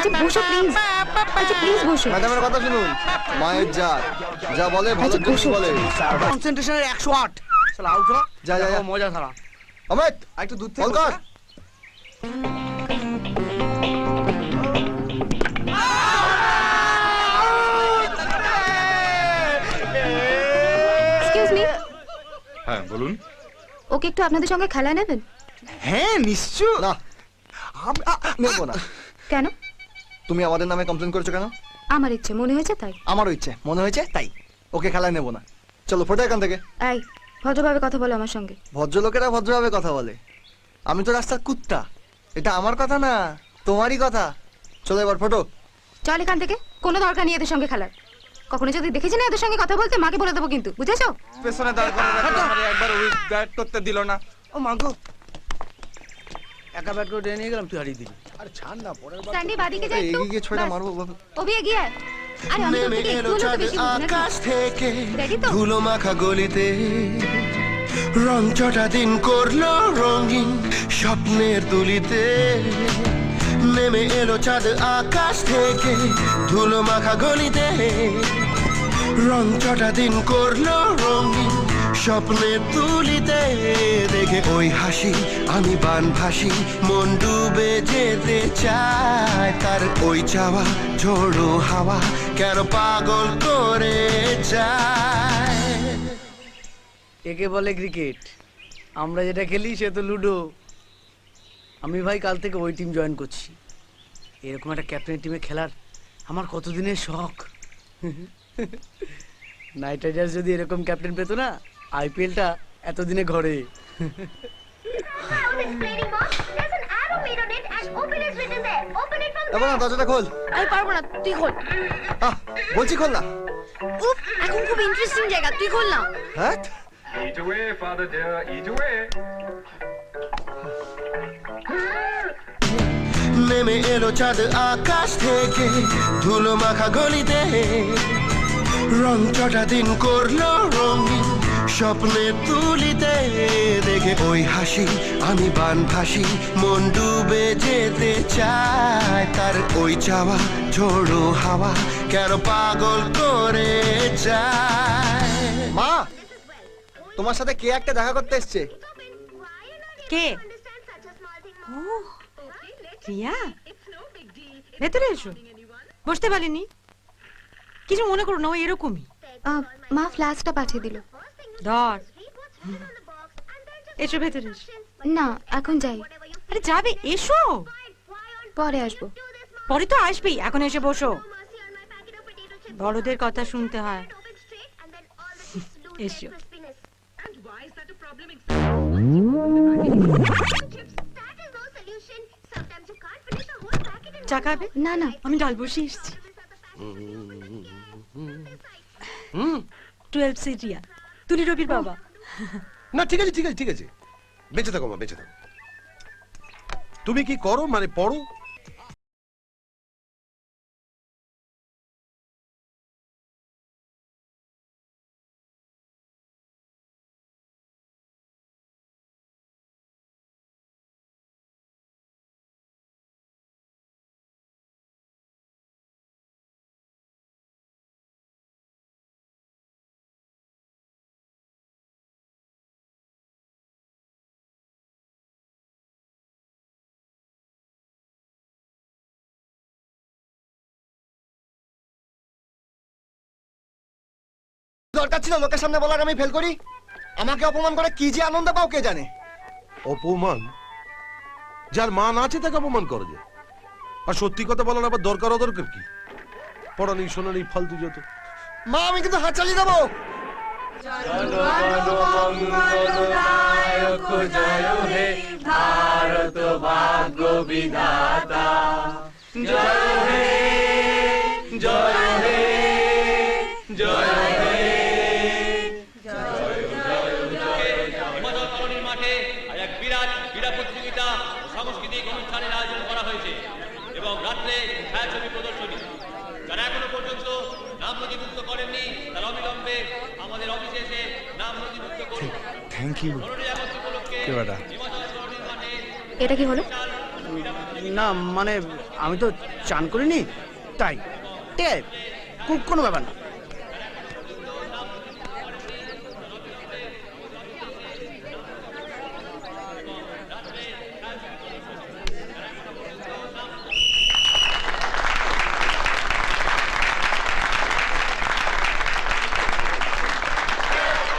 আচ্ছা বসো প্লিজ, আচ্ছা প্লিজ বসো। ম্যাডামের কথা শুনুন, মায়ের জাত যা বলে ভালো জিনিস বলে। কনসেন্ট্রেশনের 108 চল আউট হ। যা যা যা। মজা সারা অমিত একটু দুধ কল থেকে কর। এক্সকিউজ মি, হ্যাঁ বলুন। ওকে একটু আপনাদের সঙ্গে খেলায় নেবেন? হ্যাঁ নিশ্চয় না নেবো না। কেন? তুমি আমাদের নামে কমপ্লেন করেছো কেন? আমার ইচ্ছে মনে হয়েছে তাই। আমারও ইচ্ছে মনে হয়েছে তাই। ওকে খেলায় নেবো না। চলো ফোটো এখান থেকে। এই ভদ্রভাবে কথা বলো আমার সঙ্গে। ভদ্রলোকেরা ভদ্রভাবে কথা বলে, আমি তো রাস্তার কুত্তা। এটা আমার কথা না, তোমারই কথা। চলো এবার ফটো। চল এখান থেকে, কোনো দরকার নেই এদের সঙ্গে খেলার। কখনো যদি দেখেছি না এদের সঙ্গে কথা বলতে, মাকে বলে দেবো কিন্তু, বুঝেছো? পেছনে দাঁড় করে রাখলো আরে একবার ওই ব্যাট করতে দিল না। ও মাগো একা ব্যাট করে নিয়ে গেলাম, তুই হারিয়ে দিলি। আরে ছাড় না পরের বার। স্যান্ডি বাদিকে যা একটু। এগিয়ে গিয়ে ছয়টা ব্যাস। মারবো বাবা। ওবি এগিয়ে আয়। আরে আমি তো থেকে একটু হলেও তো বেশি বুঝি না। আকাশ থেকে Ready তো? ধুলো মাখা গলিতে রং চটা দিন করলো রঙিন স্বপ্নের দুলিতে নেমে এলো চাঁদ আকাশ থেকে ধুলো মাখা গলিতে রং চটা দিন করলো রঙিন স্বপ্নের তুলিতে দেখে ওই হাসি আমি বানভাসি মন ডুবে যেতে চায় তার ওই চাওয়া ঝোড়ো হাওয়া কেন পাগল করে যায়। একে বলে ক্রিকেট, আমরা যেটা খেলি সে তো লুডো। আমি ভাই কাল থেকে ওই টিম জয়েন করছি। এরকম একটা ক্যাপ্টেন টিমে খেলার আমার কতদিনের শখ। নাইট রাইডার্স যদি এরকম ক্যাপ্টেন পেতো না, আইপিএলটা এতদিনে ঘরে। এবার না দরজাটা খোল। আমি পারবো না, তুই খোল। বলছি খোল না। উফ, এখন খুব ইন্টারেস্টিং জায়গা, তুই খোল না। হ্যাঁ Eat away, father dear, eat away. নেমে এলো চাঁদ আকাশ থেকে ধুলো মাখা গলিতে রং চটা দিন করলো রঙিন স্বপ্নের তুলিতে দেখে ওই হাসি আমি বানভাসি মন ডুবে যেতে চায় তার ওই চাওয়া ঝোড়ো হাওয়া কেন পাগল করে যায়। মা, তোমার সাথে কে একটা দেখা করতে এসছে। কে? ও রিয়া, ভেতরে এসো। বসতে পারিনি, কিছু মনে করো না, ও এরকমই। মা ফ্ল্যাশটা পাঠিয়ে দিল। ধর, এসো ভেতরে এসো। না এখন যাই, আরে যাবে, এসো। পরে আসবো। পরে তো আসবেই, এখন এসে বসো। বড়দের কথা শুনতে হয়। এসো। চা খাবে? না না, আমি ডাল বসিয়ে এসেছি। 12 সিট রিয়া, তুলি রবির বাবা। না ঠিক আছে ঠিক আছে ঠিক আছে, বেঁচে থাকো মা বেঁচে থাকো। তুমি কি করো মানে পড়ো? দরকার ছিল লোকের সামনে বলার আমি ফেল করি। আমাকে অপমান করে কি যে আনন্দ পাও কে জানে। অপমান? যার মান আছে তাকে অপমান করে যায়। আর সত্যি কথা বলার আবার দরকার অদরকার কি? পড়া নেই শোনা নেই ফালতু যত। মা আমি কিন্তু হাত চালিয়ে দেবো। ভারত ভাগ্য বিধাতা জয় হে জয় হে জয় হে। হিমাচল মাঠে এক বিরাট ক্রীড়া প্রতিযোগিতা ও সাংস্কৃতিক অনুষ্ঠানের আয়োজন করা হয়েছে এবং রাত্রে ছায়াছবি প্রদর্শনী। যারা এখনো পর্যন্ত নাম নথিভুক্ত করেননি তারা অবিলম্বে আমাদের অফিসে এসে নাম নথিভুক্ত করুন। Thank you. উপলক্ষে কে বেটা? হিমাচল মাঠে এটা কি হলো? না মানে আমি তো চান করিনি তাই ঠিক আছে, কোনো ব্যাপার না।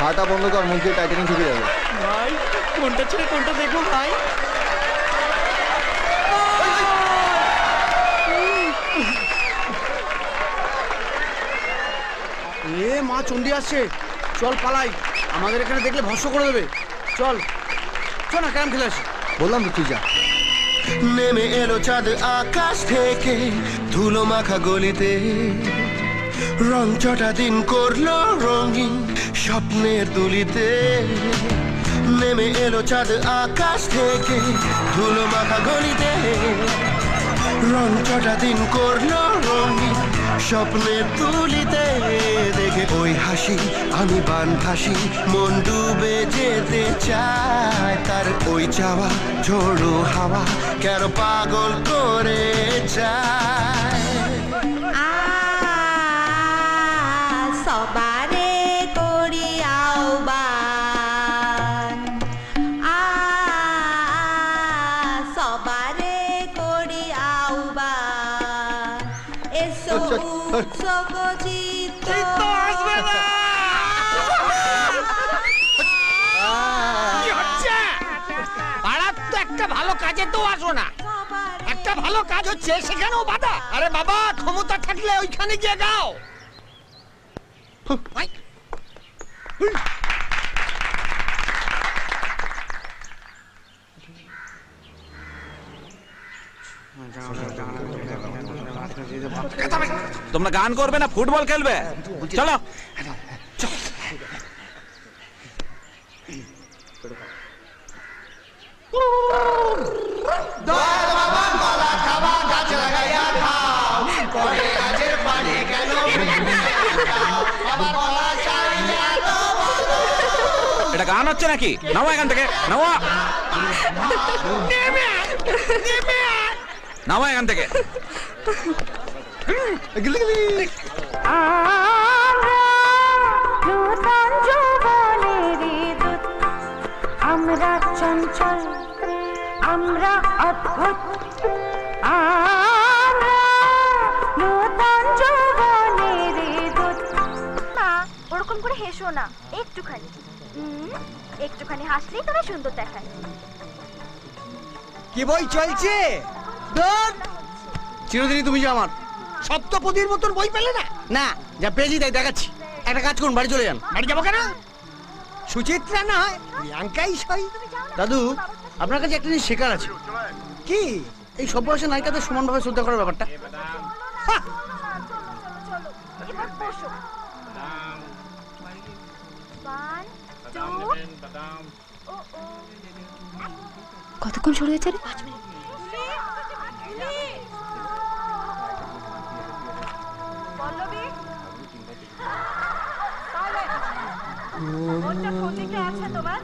হাঁটা বন্ধ কর, মুখ দিয়ে টাইটানিক ঢুকে যাবে। ভাই কোনটা ছেড়ে কোনটা দেখবো ভাই? এ মা চণ্ডী আসছে, চল পালাই, আমাদের এখানে দেখলে ভস্ম করে দেবে। চল চল না, ক্যারাম খেলে আসি। বললাম তো তুই যা। নেমে এলো চাঁদ আকাশ থেকে ধুলো মাখা গলিতে, রং চটা দিন করলো রঙিন স্বপ্নের তুলিতে। নেমে এলো চাঁদ আকাশ থেকে ধুলো মাখা গলিতে, রং চটা দিন করলো রঙিন স্বপ্নের তুলিতে। দেখে ওই হাসি আমি বান ভাসি, মন ডুবে যেতে চায়, তার ওই চাওয়া ঝোড়ো হাওয়া কেন পাগল করে যায়। সবারে করি আহ্বান, সবারে করি আহ্বান, এসো উৎসব চিত্ত। পাড়ার তো একটা ভালো কাজে তো আসো না, একটা ভালো কাজ হচ্ছে সেখানেও বাধা। আরে বাবা, ক্ষমতা থাকলে ওইখানে গিয়ে গাও। তোমরা গান করবে না ফুটবল খেলবে? চলো। এটা গান হচ্ছে নাকি? নাও এখান থেকে, নাও নাও এখান থেকে। আমরা চঞ্চল, আমরা অদ্ভুত, ওরকম করে হেসো না, একটুখানি একটুখানি হাসলেই তোরা সুন্দর দেখায়। কি বই চলছে? চিরদিনই তুমি যে আমার সপ্তপদীর মতন বই পেলে না? না, যা পেয়েছি তাই দেখাচ্ছি। একটা কাজ করুন, বাড়ি চলে যান। বাড়ি যাবো কেন? সুচিত্রা না হয় প্রিয়াঙ্কাই সই। দাদু, আপনার কাছে একটা জিনিস শেখার আছে। কি? এই সব বয়সের নায়িকাদের সমানভাবে শ্রদ্ধা করার ব্যাপারটা। এবার বসো। 1 2 কতক্ষণ শুরু হয়েছে রে? 5 মিনিট। পল্লবী, কোনটা কোন দিকে আছে তোমার?